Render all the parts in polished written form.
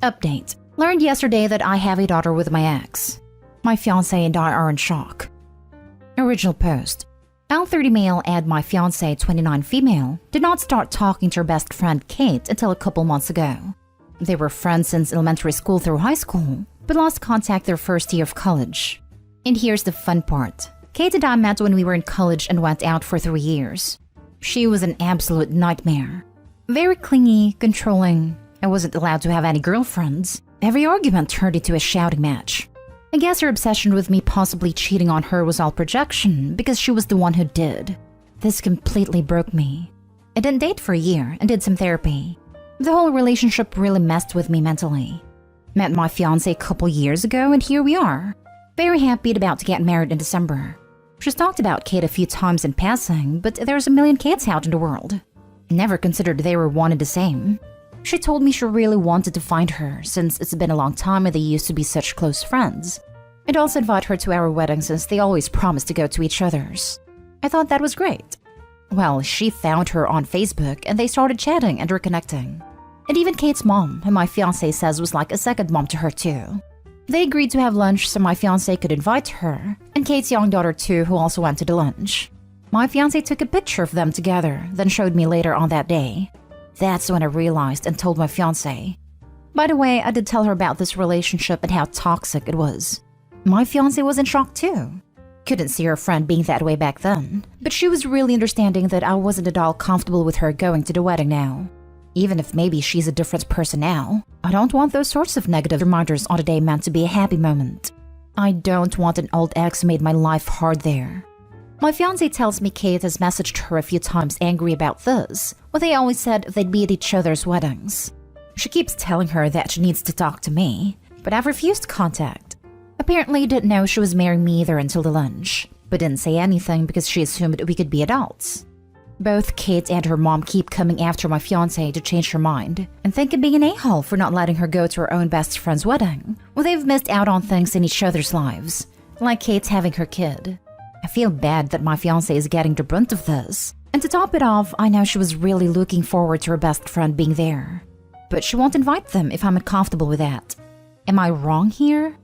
Update. Learned yesterday that I have a daughter with my ex. My fiancé and I are in shock. Original post. L30 male and my fiancé 29 female did not start talking to her best friend Kate until a couple months ago. They were friends since elementary school through high school, but lost contact their first year of college. And here's the fun part. Kate and I met when we were in college and went out for 3 years. She was an absolute nightmare. Very clingy, controlling. I wasn't allowed to have any girlfriends. Every argument turned into a shouting match. I guess her obsession with me possibly cheating on her was all projection because she was the one who did. This completely broke me. I didn't date for a year and did some therapy. The whole relationship really messed with me mentally. Met my fiancé a couple years ago and here we are. Very happy and about to get married in December. She's talked about Kate a few times in passing, but there's a million Kates out in the world. Never considered they were one and the same. She told me she really wanted to find her since it's been a long time and they used to be such close friends. I'd also invite her to our wedding since they always promised to go to each other's. I thought that was great. Well, she found her on Facebook and they started chatting and reconnecting. And even Kate's mom, who my fiancé says was like a second mom to her too. They agreed to have lunch so my fiancé could invite her, and Kate's young daughter too, who also went to the lunch. My fiancé took a picture of them together, then showed me later on that day. That's when I realized and told my fiancé. By the way, I did tell her about this relationship and how toxic it was. My fiancé was in shock too. Couldn't see her friend being that way back then, but she was really understanding that I wasn't at all comfortable with her going to the wedding now. Even if maybe she's a different person now, I don't want those sorts of negative reminders on a day meant to be a happy moment. I don't want an old ex who made my life hard there. My fiancé tells me Kate has messaged her a few times angry about this, when they always said they'd be at each other's weddings. She keeps telling her that she needs to talk to me, but I've refused contact. Apparently didn't know she was marrying me either until the lunch, but didn't say anything because she assumed we could be adults. Both Kate and her mom keep coming after my fiancé to change her mind and think of being an a-hole for not letting her go to her own best friend's wedding when they've missed out on things in each other's lives, like Kate's having her kid. I feel bad that my fiancé is getting the brunt of this, and to top it off, I know she was really looking forward to her best friend being there. But she won't invite them if I'm uncomfortable with that. Am I wrong here?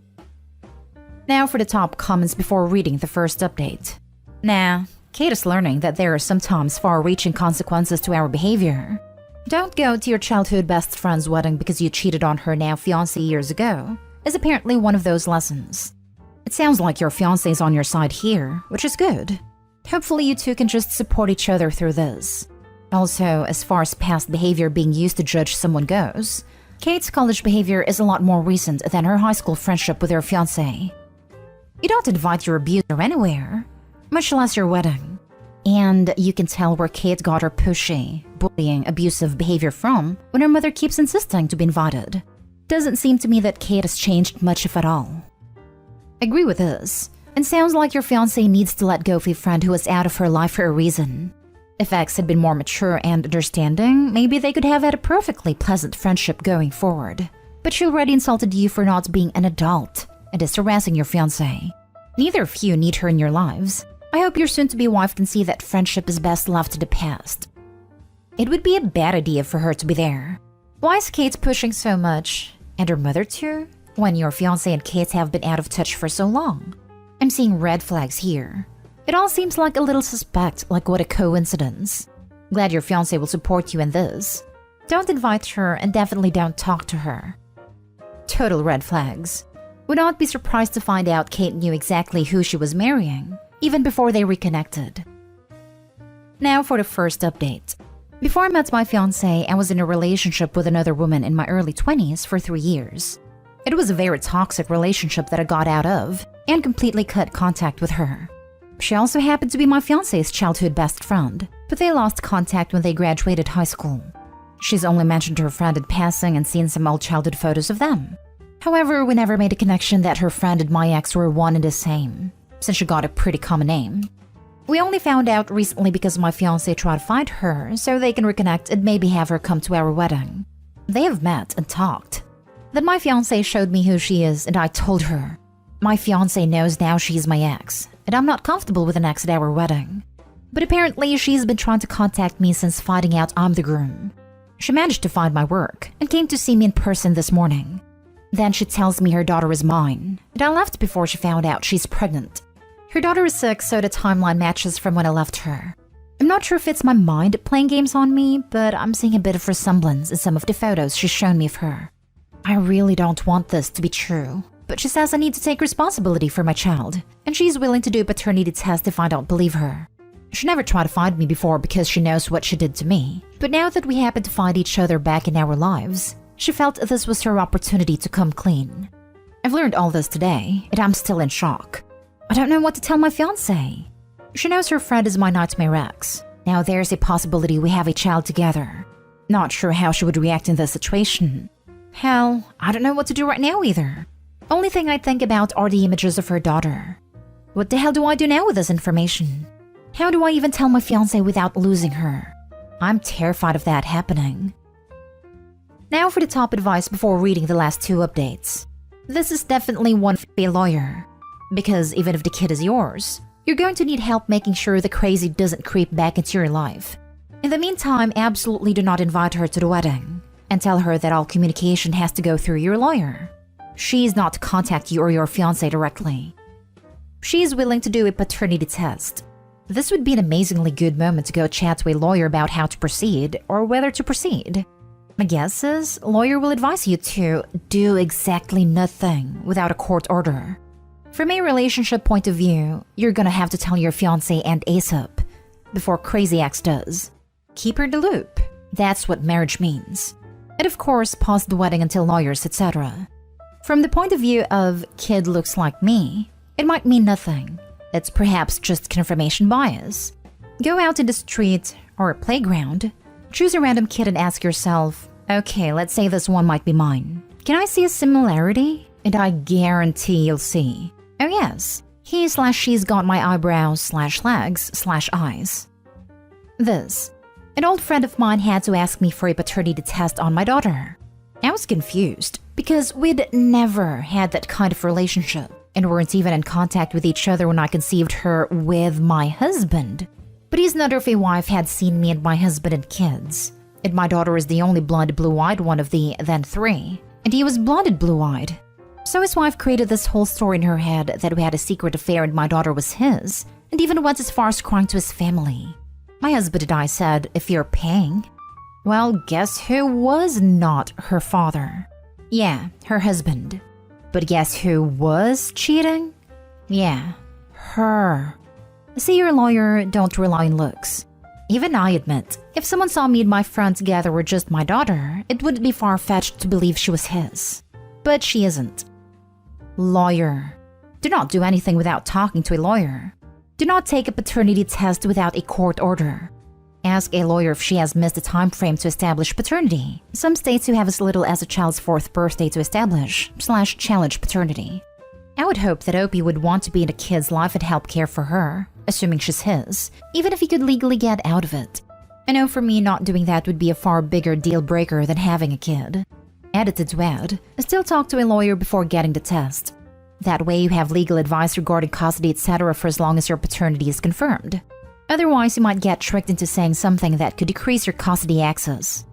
Now for the top comments before reading the first update. Nah, Kate is learning that there are sometimes far-reaching consequences to our behavior. Don't go to your childhood best friend's wedding because you cheated on her now fiancé years ago, is apparently one of those lessons. It sounds like your fiancé is on your side here, which is good. Hopefully you two can just support each other through this. Also, as far as past behavior being used to judge someone goes, Kate's college behavior is a lot more recent than her high school friendship with her fiancé. You don't invite your abuser anywhere, much less your wedding. And you can tell where Kate got her pushy, bullying, abusive behavior from when her mother keeps insisting to be invited. Doesn't seem to me that Kate has changed much if at all. Agree with this, and sounds like your fiancé needs to let go of a friend who was out of her life for a reason. If X had been more mature and understanding, maybe they could have had a perfectly pleasant friendship going forward. But she already insulted you for not being an adult and is harassing your fiancé. Neither of you need her in your lives. I hope your soon-to-be wife can see that friendship is best left to the past. It would be a bad idea for her to be there. Why is Kate pushing so much? And her mother too? When your fiancé and Kate have been out of touch for so long. I'm seeing red flags here. It all seems like a little suspect, like what a coincidence. Glad your fiancé will support you in this. Don't invite her and definitely don't talk to her. Total red flags. Would not be surprised to find out Kate knew exactly who she was marrying, even before they reconnected. Now for the first update. Before I met my fiancé, I was in a relationship with another woman in my early 20s for 3 years. It was a very toxic relationship that I got out of and completely cut contact with her. She also happened to be my fiancé's childhood best friend, but they lost contact when they graduated high school. She's only mentioned her friend in passing and seen some old childhood photos of them. However, we never made a connection that her friend and my ex were one and the same, since she got a pretty common name. We only found out recently because my fiancé tried to find her so they can reconnect and maybe have her come to our wedding. They have met and talked. Then my fiancé showed me who she is and I told her. My fiancé knows now she's my ex, and I'm not comfortable with an ex at our wedding. But apparently she's been trying to contact me since finding out I'm the groom. She managed to find my work and came to see me in person this morning. Then she tells me her daughter is mine, and I left before she found out she's pregnant. Her daughter is 6, so the timeline matches from when I left her. I'm not sure if it's my mind playing games on me, but I'm seeing a bit of resemblance in some of the photos she's shown me of her. I really don't want this to be true, but she says I need to take responsibility for my child, and she's willing to do a paternity test if I don't believe her. She never tried to find me before because she knows what she did to me, but now that we happen to find each other back in our lives, she felt this was her opportunity to come clean. I've learned all this today, and I'm still in shock. I don't know what to tell my fiancé. She knows her friend is my nightmare ex. Now there's a possibility we have a child together. Not sure how she would react in this situation. Hell, I don't know what to do right now either. Only thing I think about are the images of her daughter. What the hell do I do now with this information? How do I even tell my fiancé without losing her? I'm terrified of that happening. Now for the top advice before reading the last 2 updates. This is definitely one for a lawyer. Because even if the kid is yours, you're going to need help making sure the crazy doesn't creep back into your life. In the meantime, absolutely do not invite her to the wedding, and tell her that all communication has to go through your lawyer. She is not to contact you or your fiancé directly. She is willing to do a paternity test. This would be an amazingly good moment to go chat to a lawyer about how to proceed or whether to proceed. My guess is lawyer will advise you to do exactly nothing without a court order. From a relationship point of view, you're gonna have to tell your fiancé and ASAP before crazy ex does. Keep her in the loop. That's what marriage means. And of course, pause the wedding until lawyers, etc. From the point of view of kid looks like me, it might mean nothing. It's perhaps just confirmation bias. Go out in the street or a playground, choose a random kid and ask yourself, okay, let's say this one might be mine. Can I see a similarity? And I guarantee you'll see. Oh yes, he/she's got my eyebrows/legs/eyes. This. An old friend of mine had to ask me for a paternity test on my daughter. I was confused because we'd never had that kind of relationship and weren't even in contact with each other when I conceived her with my husband. But his mother of a wife had seen me and my husband and kids, and my daughter is the only blonde blue-eyed one of the then 3, and he was blonde blue-eyed. So his wife created this whole story in her head that we had a secret affair and my daughter was his, and even went as far as crying to his family. My husband and I said, if you're paying. Well, guess who was not her father? Yeah, her husband. But guess who was cheating? Yeah, her. See your lawyer, don't rely on looks. Even I admit, if someone saw me and my friend together were just my daughter, it wouldn't be far-fetched to believe she was his. But she isn't. Lawyer. Do not do anything without talking to a lawyer. Do not take a paternity test without a court order. Ask a lawyer if she has missed a time frame to establish paternity. Some states you have as little as a child's 4th birthday to establish/challenge paternity. I would hope that Opie would want to be in a kid's life and help care for her, assuming she's his, even if he could legally get out of it. I know for me not doing that would be a far bigger deal breaker than having a kid. Edited to add, still talk to a lawyer before getting the test. That way you have legal advice regarding custody etc. for as long as your paternity is confirmed. Otherwise you might get tricked into saying something that could decrease your custody access.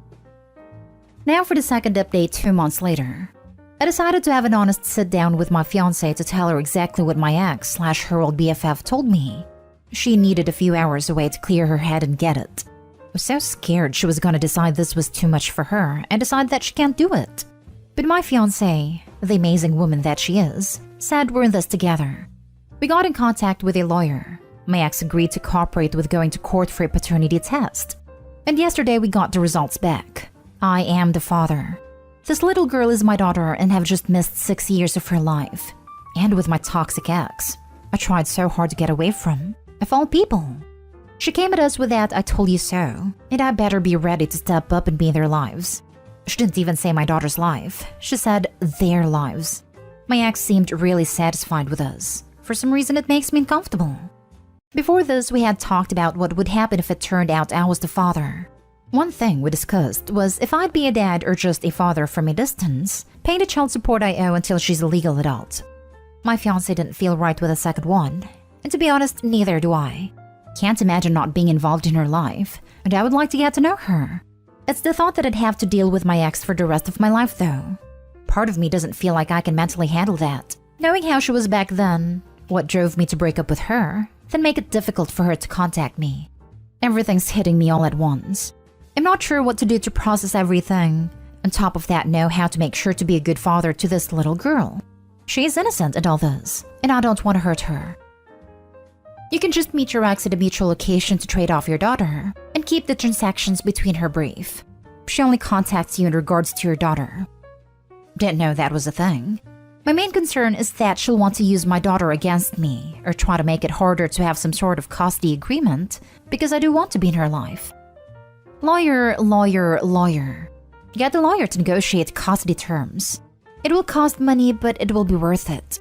Now for the second update 2 months later. I decided to have an honest sit down with my fiancée to tell her exactly what my ex/her old BFF told me. She needed a few hours away to clear her head and get it. I was so scared she was gonna decide this was too much for her and decide that she can't do it. But my fiancée, the amazing woman that she is, said we're in this together. We got in contact with a lawyer. My ex agreed to cooperate with going to court for a paternity test. And yesterday we got the results back. I am the father. This little girl is my daughter and have just missed 6 years of her life. And with my toxic ex, I tried so hard to get away from, of all people. She came at us with that "I told you so," and I better be ready to step up and be in their lives. She didn't even say my daughter's life. She said their lives. My ex seemed really satisfied with us. For some reason it makes me uncomfortable. Before this, we had talked about what would happen if it turned out I was the father. One thing we discussed was if I'd be a dad or just a father from a distance, paying the child support I owe until she's a legal adult. My fiancé didn't feel right with the second one, and to be honest, neither do I. Can't imagine not being involved in her life, and I would like to get to know her. It's the thought that I'd have to deal with my ex for the rest of my life, though. Part of me doesn't feel like I can mentally handle that. Knowing how she was back then, what drove me to break up with her, then make it difficult for her to contact me. Everything's hitting me all at once. I'm not sure what to do to process everything. On top of that, know how to make sure to be a good father to this little girl. She is innocent in all this, and I don't want to hurt her. You can just meet your ex at a mutual location to trade off your daughter, and keep the transactions between her brief. She only contacts you in regards to your daughter. Didn't know that was a thing. My main concern is that she'll want to use my daughter against me, or try to make it harder to have some sort of custody agreement, because I do want to be in her life. Lawyer, lawyer, lawyer. Get a lawyer to negotiate custody terms. It will cost money, but it will be worth it.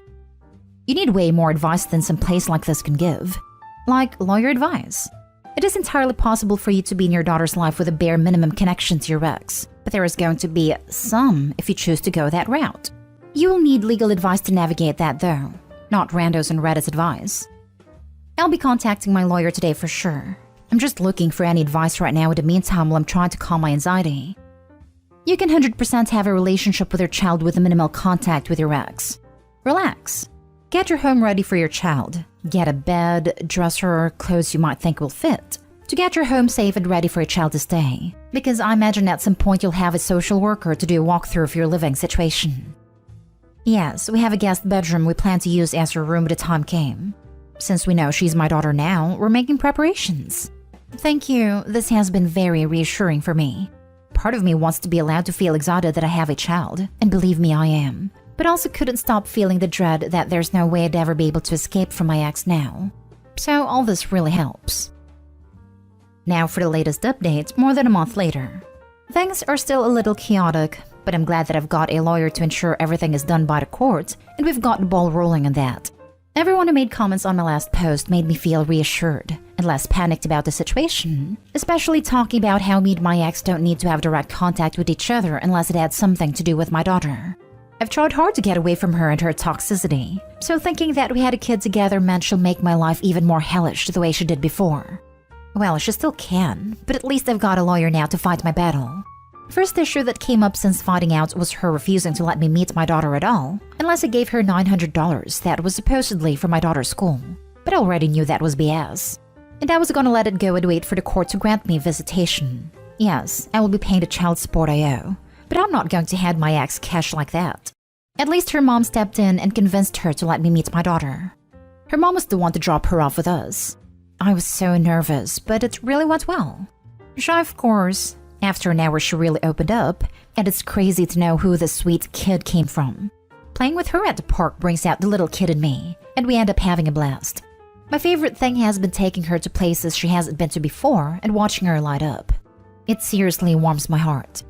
You need way more advice than some place like this can give. Like lawyer advice. It is entirely possible for you to be in your daughter's life with a bare minimum connection to your ex, but there is going to be some if you choose to go that route. You will need legal advice to navigate that though, not randos and Reddit's advice. I'll be contacting my lawyer today for sure. I'm just looking for any advice right now in the meantime while I'm trying to calm my anxiety. You can 100% have a relationship with your child with a minimal contact with your ex. Relax. Get your home ready for your child. Get a bed, dresser, clothes you might think will fit. To get your home safe and ready for your child to stay. Because I imagine at some point you'll have a social worker to do a walkthrough of your living situation. Yes, we have a guest bedroom we plan to use as her room when the time came. Since we know she's my daughter now, we're making preparations. Thank you, this has been very reassuring for me. Part of me wants to be allowed to feel excited that I have a child, and believe me, I am. But also couldn't stop feeling the dread that there's no way I'd ever be able to escape from my ex now. So all this really helps. Now for the latest update, more than a month later. Things are still a little chaotic, but I'm glad that I've got a lawyer to ensure everything is done by the court, and we've got the ball rolling on that. Everyone who made comments on my last post made me feel reassured and less panicked about the situation, especially talking about how me and my ex don't need to have direct contact with each other unless it had something to do with my daughter. I've tried hard to get away from her and her toxicity, so thinking that we had a kid together meant she'll make my life even more hellish the way she did before. Well, she still can, but at least I've got a lawyer now to fight my battle. First issue that came up since finding out was her refusing to let me meet my daughter at all, unless I gave her $900 that was supposedly for my daughter's school. But I already knew that was BS. And I was gonna let it go and wait for the court to grant me visitation. Yes, I will be paying the child support I owe, but I'm not going to hand my ex cash like that. At least her mom stepped in and convinced her to let me meet my daughter. Her mom was the one to drop her off with us. I was so nervous, but it really went well. Shy, of course. After an hour, she really opened up, and it's crazy to know who this sweet kid came from. Playing with her at the park brings out the little kid in me, and we end up having a blast. My favorite thing has been taking her to places she hasn't been to before and watching her light up. It seriously warms my heart.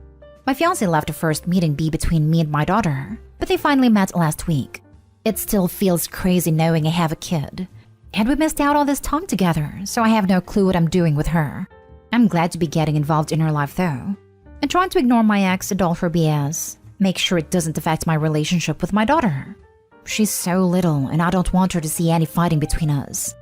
My fiancé left the first meeting be between me and my daughter, but they finally met last week. It still feels crazy knowing I have a kid. And we missed out all this time together, so I have no clue what I'm doing with her. I'm glad to be getting involved in her life though. And trying to ignore my ex and all her BS. Make sure it doesn't affect my relationship with my daughter. She's so little and I don't want her to see any fighting between us.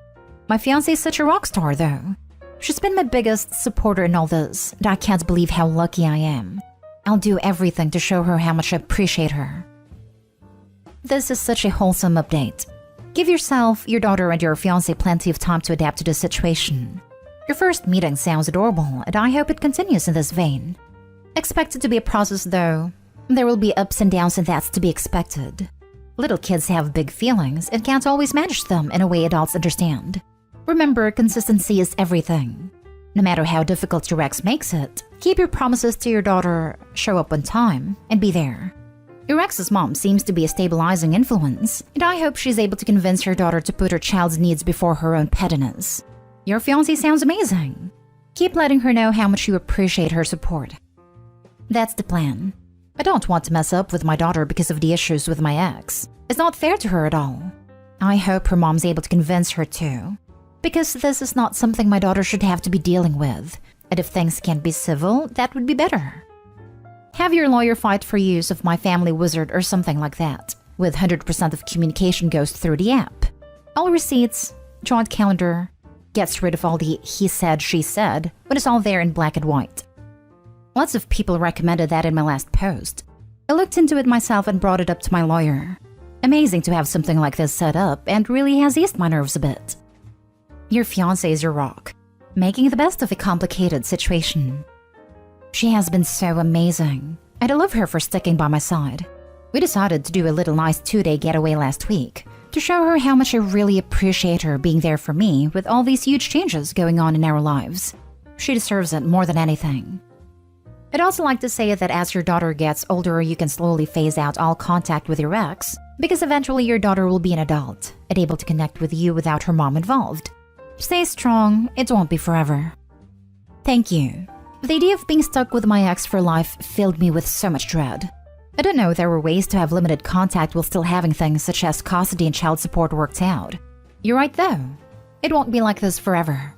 My fiancé is such a rock star though. She's been my biggest supporter in all this, and I can't believe how lucky I am. I'll do everything to show her how much I appreciate her. This is such a wholesome update. Give yourself, your daughter, and your fiancé plenty of time to adapt to the situation. Your first meeting sounds adorable, and I hope it continues in this vein. Expect it to be a process though. There will be ups and downs, and that's to be expected. Little kids have big feelings and can't always manage them in a way adults understand. Remember, consistency is everything. No matter how difficult your ex makes it, keep your promises to your daughter, show up on time, and be there. Your ex's mom seems to be a stabilizing influence, and I hope she's able to convince her daughter to put her child's needs before her own pettiness. Your fiancé sounds amazing. Keep letting her know how much you appreciate her support. That's the plan. I don't want to mess up with my daughter because of the issues with my ex. It's not fair to her at all. I hope her mom's able to convince her too. Because this is not something my daughter should have to be dealing with, and if things can be civil, that would be better. Have your lawyer fight for use of My Family Wizard or something like that, with 100% of communication goes through the app. All receipts, joint calendar, gets rid of all the he said, she said, when it's all there in black and white. Lots of people recommended that in my last post. I looked into it myself and brought it up to my lawyer. Amazing to have something like this set up and really has eased my nerves a bit. Your fiancé is your rock, making the best of a complicated situation. She has been so amazing, and I love her for sticking by my side. We decided to do a little nice 2-day getaway last week to show her how much I really appreciate her being there for me with all these huge changes going on in our lives. She deserves it more than anything. I'd also like to say that as your daughter gets older, you can slowly phase out all contact with your ex, because eventually your daughter will be an adult and able to connect with you without her mom involved. Stay strong, it won't be forever. Thank you. The idea of being stuck with my ex for life filled me with so much dread. I didn't know there were ways to have limited contact while still having things such as custody and child support worked out. You're right though. It won't be like this forever.